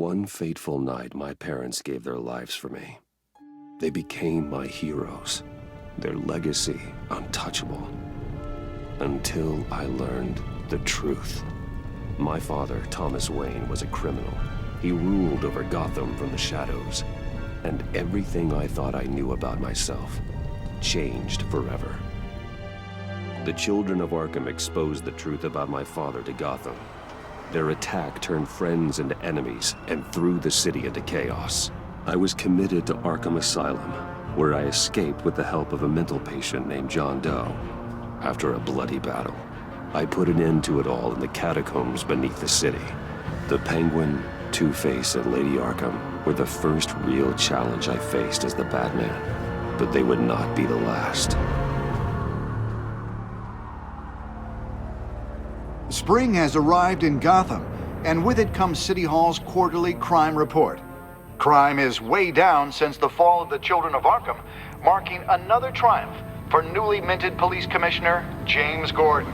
one fateful night, my parents gave their lives for me. They became my heroes, their legacy untouchable. Until I learned the truth. My father, Thomas Wayne, was a criminal. He ruled over Gotham from the shadows. And everything I thought I knew about myself changed forever. The children of Arkham exposed the truth about my father to Gotham. Their attack turned friends into enemies and threw the city into chaos. I was committed to Arkham Asylum, where I escaped with the help of a mental patient named John Doe. After a bloody battle, I put an end to it all in the catacombs beneath the city. The Penguin, Two-Face, and Lady Arkham were the first real challenge I faced as the Batman, but they would not be the last. Spring has arrived in Gotham, and with it comes City Hall's quarterly crime report. Crime is way down since the fall of the Children of Arkham, marking another triumph for newly minted Police Commissioner James Gordon.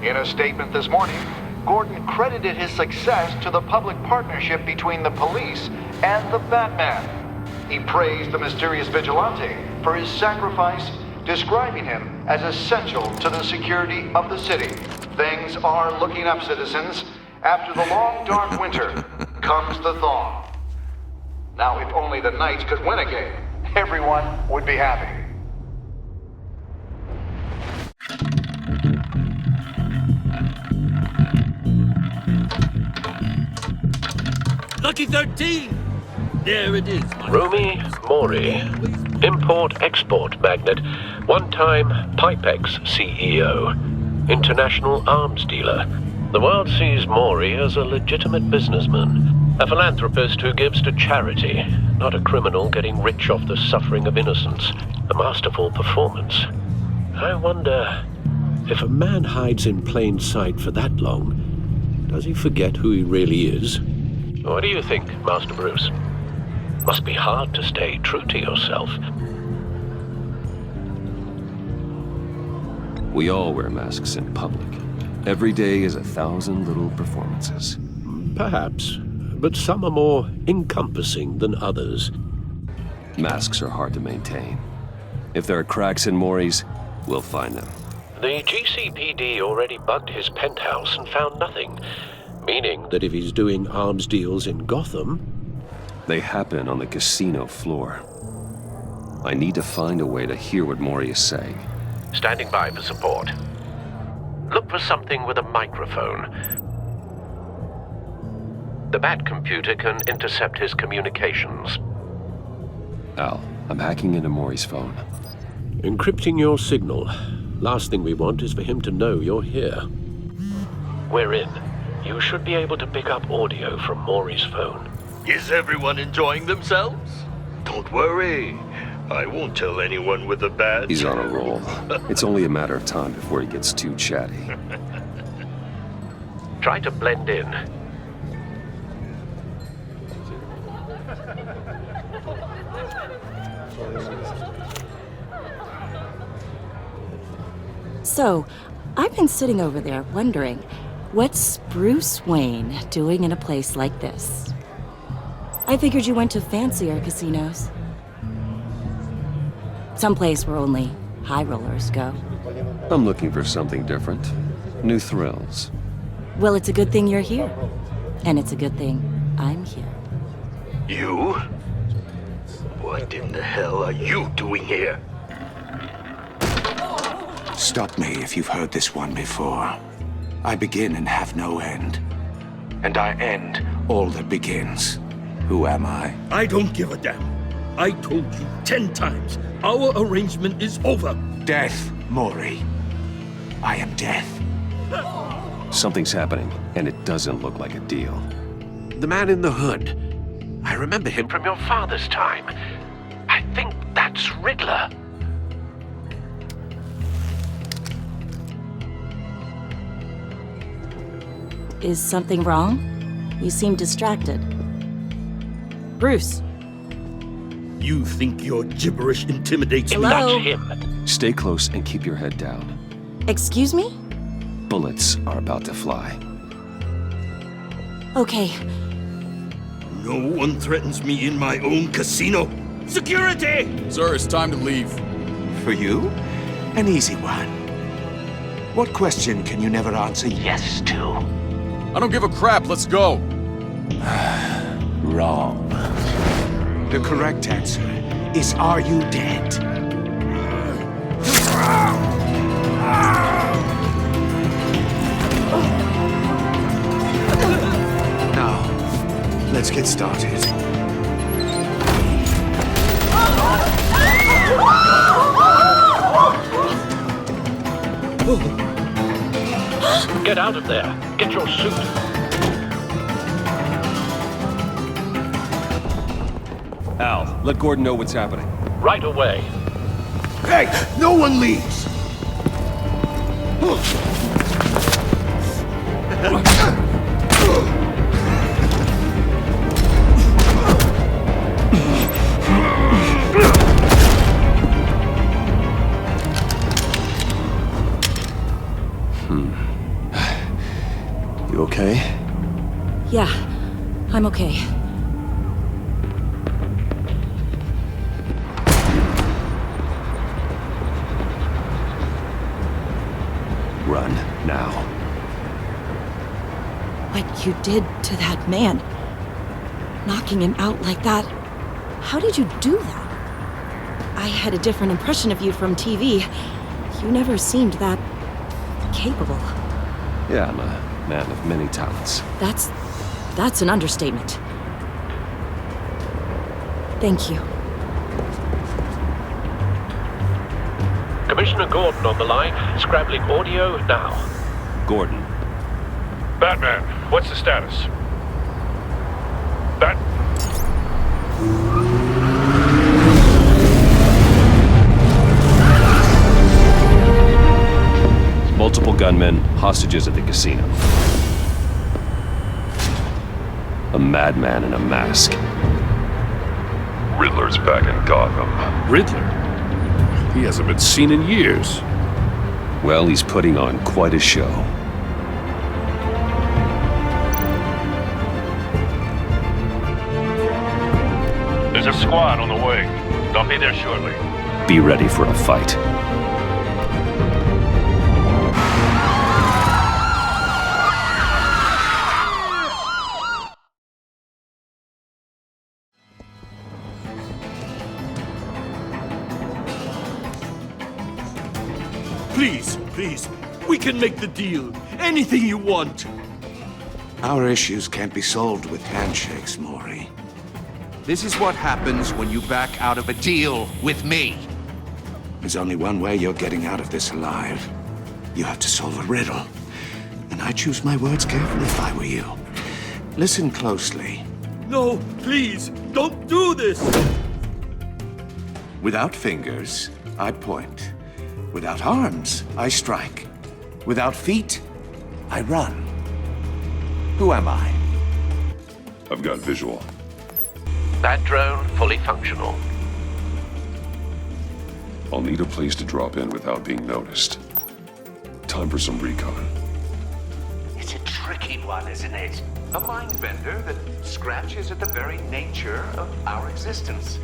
In a statement this morning, Gordon credited his success to the public partnership between the police and the Batman. He praised the mysterious vigilante for his sacrifice, describing him as essential to the security of the city. Things are looking up, citizens. After the long, dark winter comes the thaw. Now, if only the Knights could win a game, everyone would be happy. Lucky 13! There it is. Rumi Mori, import-export magnate, one-time Pipex CEO, international arms dealer. The world sees Mori as a legitimate businessman, a philanthropist who gives to charity, not a criminal getting rich off the suffering of innocence. A masterful performance. I wonder, if a man hides in plain sight for that long, does he forget who he really is? What do you think, Master Bruce? Must be hard to stay true to yourself. We all wear masks in public. Every day is 1,000 little performances. Perhaps, but some are more encompassing than others. Masks are hard to maintain. If there are cracks in Mori's, we'll find them. The GCPD already bugged his penthouse and found nothing, meaning that if he's doing arms deals in Gotham... They happen on the casino floor. I need to find a way to hear what Mori is saying. Standing by for support. Look for something with a microphone. The Bat computer can intercept his communications. Al, I'm hacking into Mori's phone. Encrypting your signal. Last thing we want is for him to know you're here. We're in. You should be able to pick up audio from Mori's phone. Is everyone enjoying themselves? Don't worry. I won't tell anyone with a badge. He's on a roll. It's only a matter of time before he gets too chatty. Try to blend in. So, I've been sitting over there wondering, what's Bruce Wayne doing in a place like this? I figured you went to fancier casinos. Someplace where only high rollers go. I'm looking for something different. New thrills. Well, it's a good thing you're here. And it's a good thing I'm here. You? What in the hell are you doing here? Stop me if you've heard this one before. I begin and have no end. And I end all that begins. Who am I? I don't give a damn. I told you 10 times. Our arrangement is over. Death, Mori. I am death. Something's happening, and it doesn't look like a deal. The man in the hood. I remember him from your father's time. I think that's Riddler. Is something wrong? You seem distracted. Bruce. You think your gibberish intimidates me? Hello? That's him. Stay close and keep your head down. Excuse me? Bullets are about to fly. Okay. No one threatens me in my own casino. Security! Sir, it's time to leave. For you? An easy one. What question can you never answer yes to? I don't give a crap, let's go. Wrong. The correct answer is, are you dead? Now, let's get started. Get out of there. Get your suit. Al, let Gordon know what's happening. Right away. Hey, no one leaves! You okay? Yeah, I'm okay. Run, now. What you did to that man. Knocking him out like that. How did you do that? I had a different impression of you from TV. You never seemed that capable. Yeah, I'm a man of many talents. That's an understatement. Thank you. Commissioner Gordon on the line. Scrabbling audio now. Gordon. Batman, what's the status? Bat... Multiple gunmen, hostages at the casino. A madman in a mask. Riddler's back in Gotham. Riddler? He hasn't been seen in years. Well, he's putting on quite a show. There's a squad on the way. They'll be there shortly. Be ready for a fight. Please, we can make the deal. Anything you want. Our issues can't be solved with handshakes, Maury. This is what happens when you back out of a deal with me. There's only one way you're getting out of this alive. You have to solve a riddle. And I choose my words carefully if I were you. Listen closely. No, please, don't do this! Without fingers, I point. Without arms, I strike. Without feet, I run. Who am I? I've got visual. That drone fully functional. I'll need a place to drop in without being noticed. Time for some recon. It's a tricky one, isn't it? A mind bender that scratches at the very nature of our existence.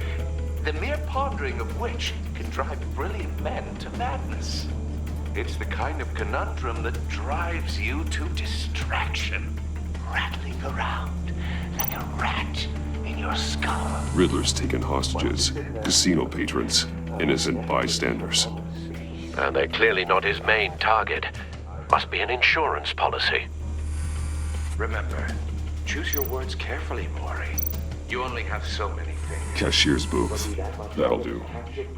The mere pondering of which can drive brilliant men to madness. It's the kind of conundrum that drives you to distraction, rattling around like a rat in your skull. Riddler's taken hostages, casino patrons, innocent bystanders. And they're clearly not his main target. Must be an insurance policy. Remember, choose your words carefully, Maury. You only have so many things. Cashier's booth. That'll do.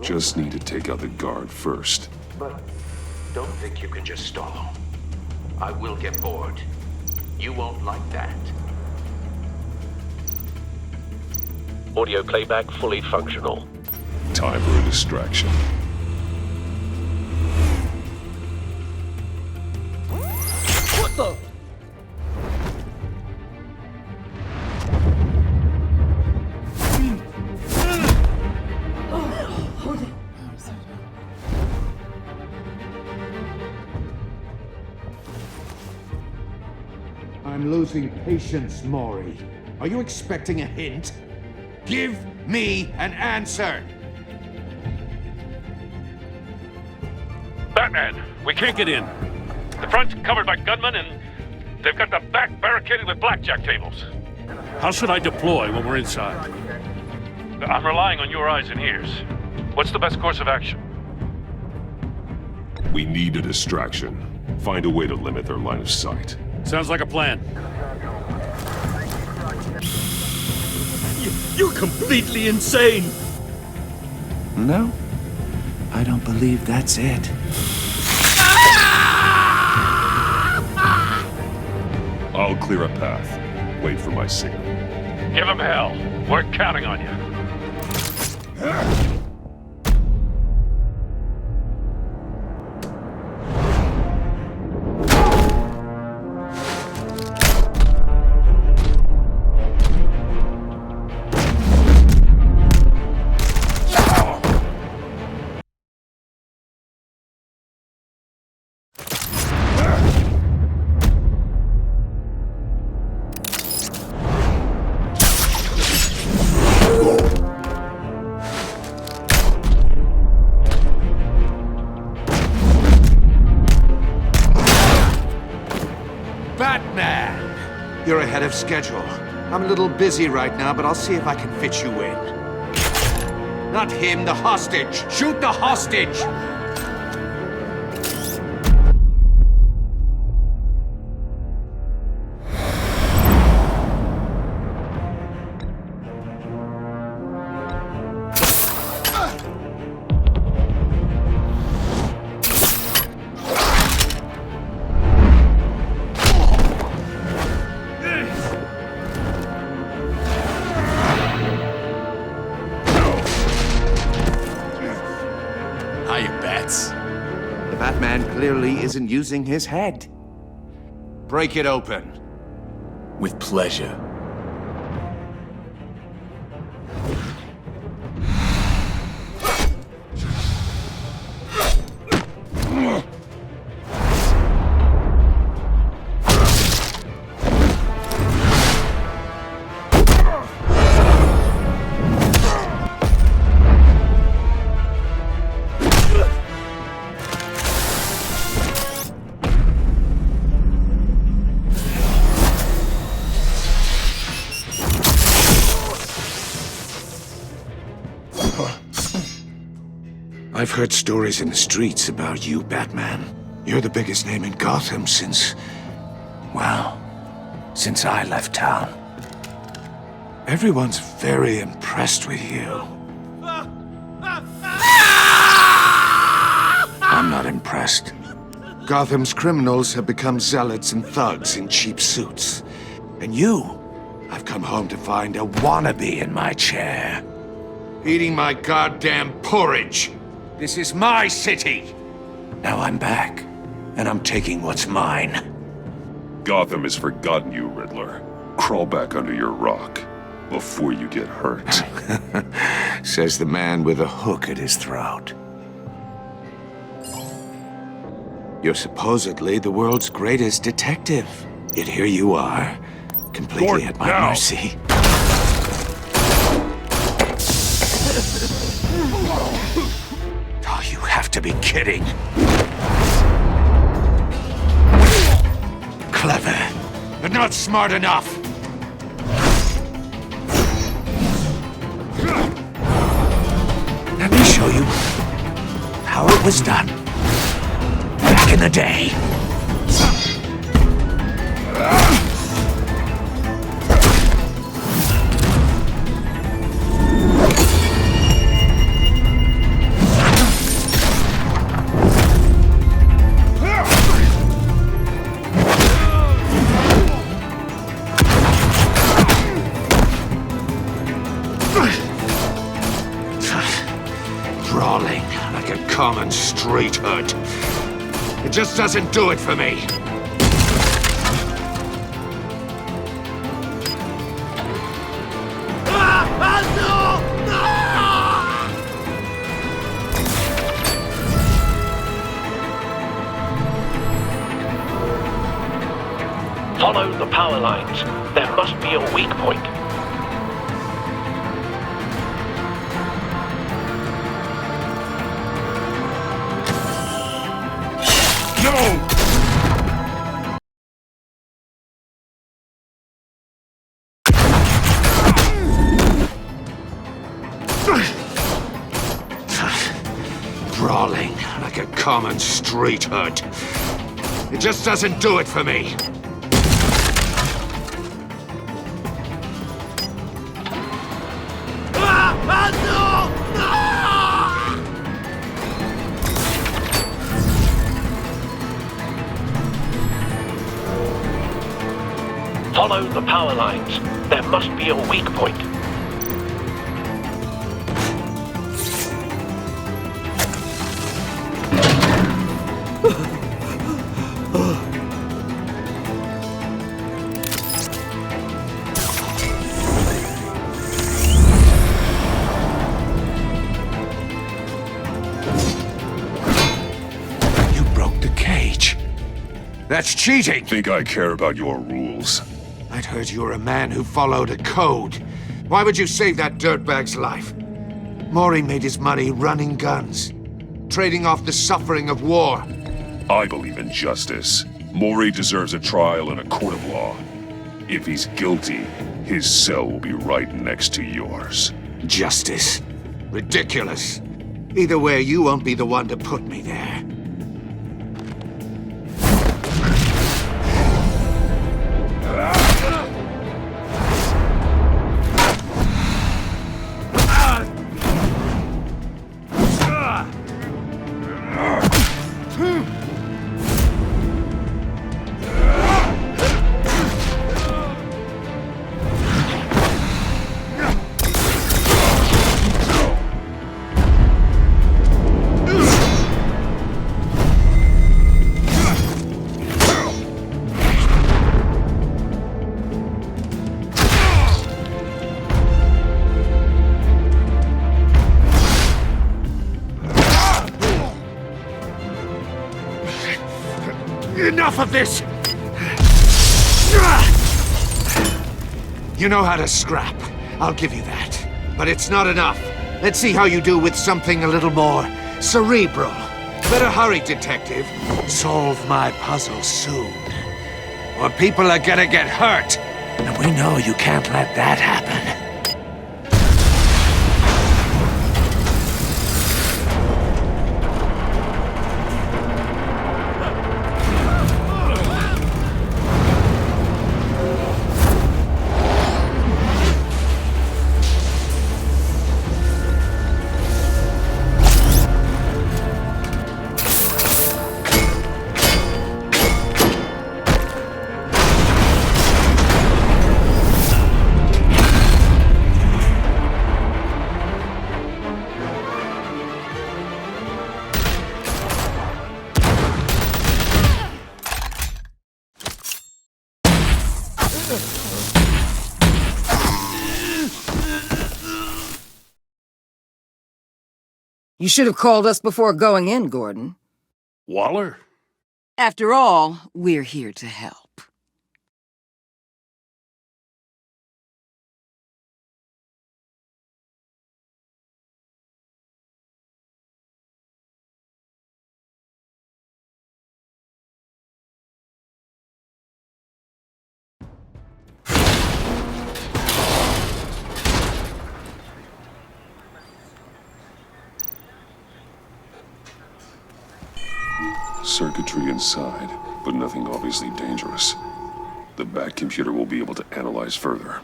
Just need to take out the guard first. But don't think you can just stall. I will get bored. You won't like that. Audio playback fully functional. Time for a distraction. What the? I'm losing patience, Maury. Are you expecting a hint? Give me an answer! Batman, we can't get in. The front's covered by gunmen, and they've got the back barricaded with blackjack tables. How should I deploy when we're inside? I'm relying on your eyes and ears. What's the best course of action? We need a distraction. Find a way to limit their line of sight. Sounds like a plan. You're completely insane! No, I don't believe that's it. I'll clear a path. Wait for my signal. Give them hell. We're counting on you. Batman! You're ahead of schedule. I'm a little busy right now, but I'll see if I can fit you in. Not him, the hostage! Shoot the hostage! The Batman clearly isn't using his head. Break it open. With pleasure. I've heard stories in the streets about you, Batman. You're the biggest name in Gotham since... well, since I left town. Everyone's very impressed with you. I'm not impressed. Gotham's criminals have become zealots and thugs in cheap suits. And you, I've come home to find a wannabe in my chair. Eating my goddamn porridge. This is my city! Now I'm back, and I'm taking what's mine. Gotham has forgotten you, Riddler. Crawl back under your rock before you get hurt. Says the man with a hook at his throat. You're supposedly the world's greatest detective. Yet here you are, completely Gordon, at my now. mercy. Oh, you have to be kidding. Clever, but not smart enough. Let me show you how it was done back in the day. Brawling like a common street hood. It just doesn't do it for me. Follow the power lines. There must be a weak point. No! Brawling like a common street hood. It just doesn't do it for me. Follow the power lines. There must be a weak point. You broke the cage. That's cheating! Think I care about your rules? I'd heard you were a man who followed a code. Why would you save that dirtbag's life? Maury made his money running guns, trading off the suffering of war. I believe in justice. Maury deserves a trial in a court of law. If he's guilty, his cell will be right next to yours. Justice. Ridiculous. Either way, you won't be the one to put me there. Enough of this! You know how to scrap. I'll give you that. But it's not enough. Let's see how you do with something a little more cerebral. Better hurry, detective. Solve my puzzle soon. Or people are gonna get hurt. And we know you can't let that happen. You should have called us before going in, Gordon. Waller? After all, we're here to help. Circuitry inside, but nothing obviously dangerous. The back computer will be able to analyze further.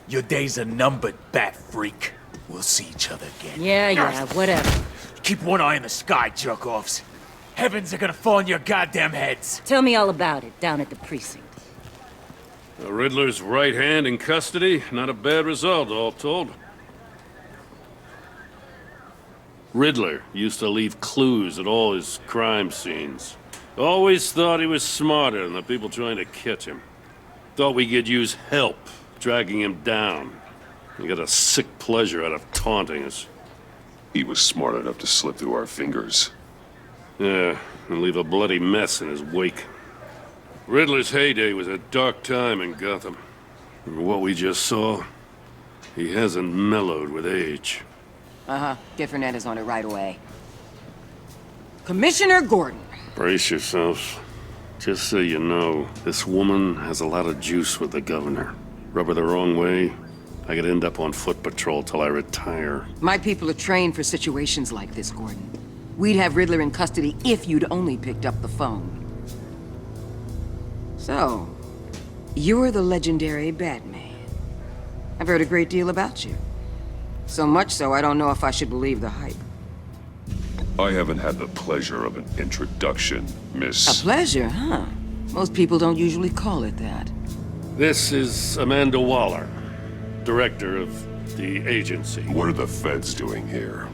Your days are numbered, bat freak. We'll see each other again. Yeah, whatever. Keep one eye in the sky, jerk-offs. Heavens are gonna fall on your goddamn heads. Tell me all about it down at the precinct. The Riddler's right hand in custody. Not a bad result, all told. Riddler used to leave clues at all his crime scenes. Always thought he was smarter than the people trying to catch him. Thought we could use help dragging him down. He got a sick pleasure out of taunting us. He was smart enough to slip through our fingers. Yeah, and leave a bloody mess in his wake. Riddler's heyday was a dark time in Gotham. And what we just saw, he hasn't mellowed with age. Uh-huh. Get Fernandez on it right away. Commissioner Gordon. Brace yourselves. Just so you know, this woman has a lot of juice with the governor. Rub her the wrong way, I could end up on foot patrol till I retire. My people are trained for situations like this, Gordon. We'd have Riddler in custody if you'd only picked up the phone. So, you're the legendary Batman. I've heard a great deal about you. So much so, I don't know if I should believe the hype. I haven't had the pleasure of an introduction, Miss... A pleasure, huh? Most people don't usually call it that. This is Amanda Waller, director of the agency. What are the feds doing here?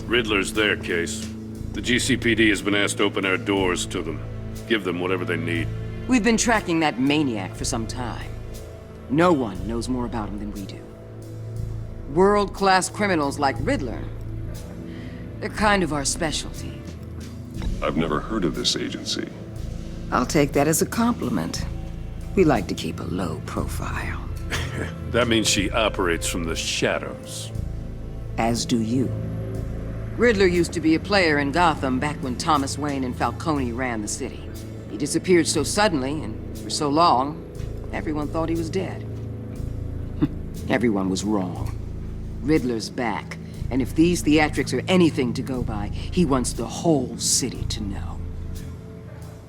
Riddler's their case. The GCPD has been asked to open our doors to them. Give them whatever they need. We've been tracking that maniac for some time. No one knows more about him than we do. World-class criminals like Riddler. They're kind of our specialty. I've never heard of this agency. I'll take that as a compliment. We like to keep a low profile. That means she operates from the shadows. As do you. Riddler used to be a player in Gotham back when Thomas Wayne and Falcone ran the city. He disappeared so suddenly and for so long, everyone thought he was dead. Everyone was wrong. Riddler's back, and if these theatrics are anything to go by, he wants the whole city to know.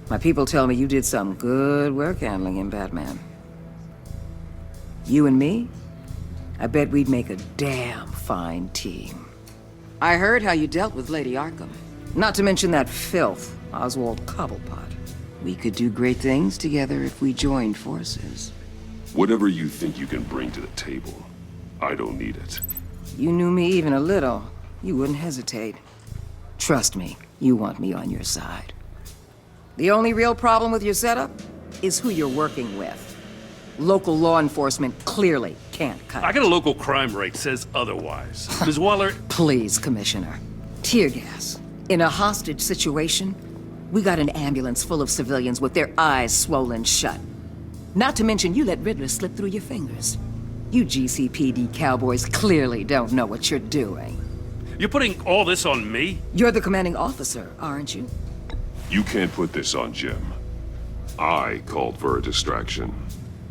My people tell me you did some good work handling him, Batman. You and me? I bet we'd make a damn fine team. I heard how you dealt with Lady Arkham. Not to mention that filth, Oswald Cobblepot. We could do great things together if we joined forces. Whatever you think you can bring to the table, I don't need it. You knew me even a little, you wouldn't hesitate. Trust me, you want me on your side. The only real problem with your setup is who you're working with. Local law enforcement clearly can't cut it. I got a local crime rate says otherwise. Ms. Waller... Please, Commissioner. Tear gas. In a hostage situation, we got an ambulance full of civilians with their eyes swollen shut. Not to mention you let Riddler slip through your fingers. You GCPD cowboys clearly don't know what you're doing. You're putting all this on me? You're the commanding officer, aren't you? You can't put this on Jim. I called for a distraction.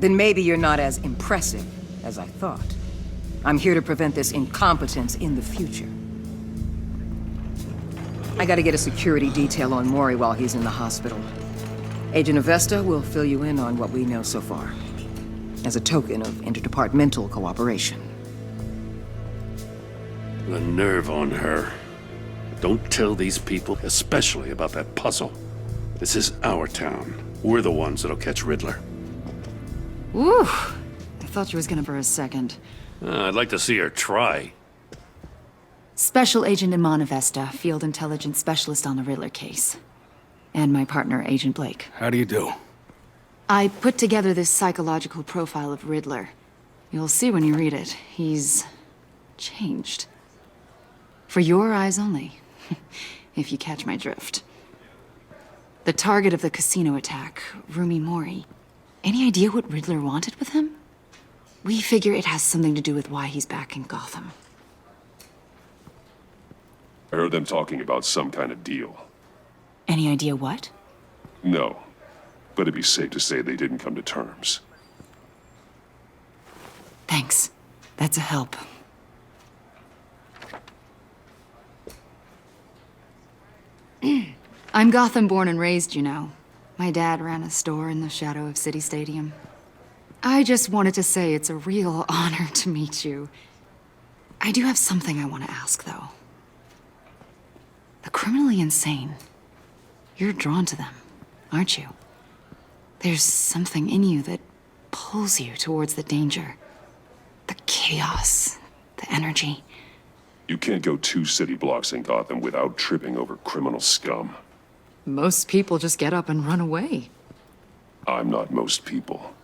Then maybe you're not as impressive as I thought. I'm here to prevent this incompetence in the future. I gotta get a security detail on Maury while he's in the hospital. Agent Avesta will fill you in on what we know so far, as a token of interdepartmental cooperation. The nerve on her. Don't tell these people, especially about that puzzle. This is our town. We're the ones that'll catch Riddler. Woo! I thought you was gonna for a second. I'd like to see her try. Special Agent Iman Avesta, Field Intelligence Specialist on the Riddler case. And my partner, Agent Blake. How do you do? I put together this psychological profile of Riddler. You'll see when you read it. He's changed. For your eyes only, if you catch my drift. The target of the casino attack, Rumi Mori. Any idea what Riddler wanted with him? We figure it has something to do with why he's back in Gotham. I heard them talking about some kind of deal. Any idea what? No, but it'd be safe to say they didn't come to terms. Thanks. That's a help. I'm Gotham born and raised, you know. My dad ran a store in the shadow of City Stadium. I just wanted to say it's a real honor to meet you. I do have something I want to ask, though. The criminally insane. You're drawn to them, aren't you? There's something in you that pulls you towards the danger. The chaos, the energy. You can't go 2 city blocks in Gotham without tripping over criminal scum. Most people just get up and run away. I'm not most people.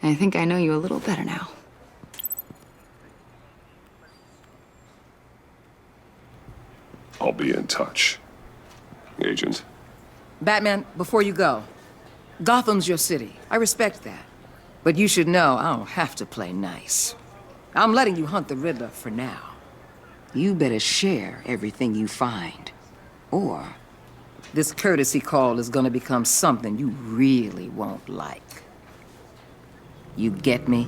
I think I know you a little better now. I'll be in touch. Agent. Batman, before you go, Gotham's your city. I respect that. But you should know I don't have to play nice. I'm letting you hunt the Riddler for now. You better share everything you find. Or this courtesy call is gonna become something you really won't like. You get me?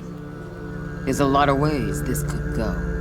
There's a lot of ways this could go.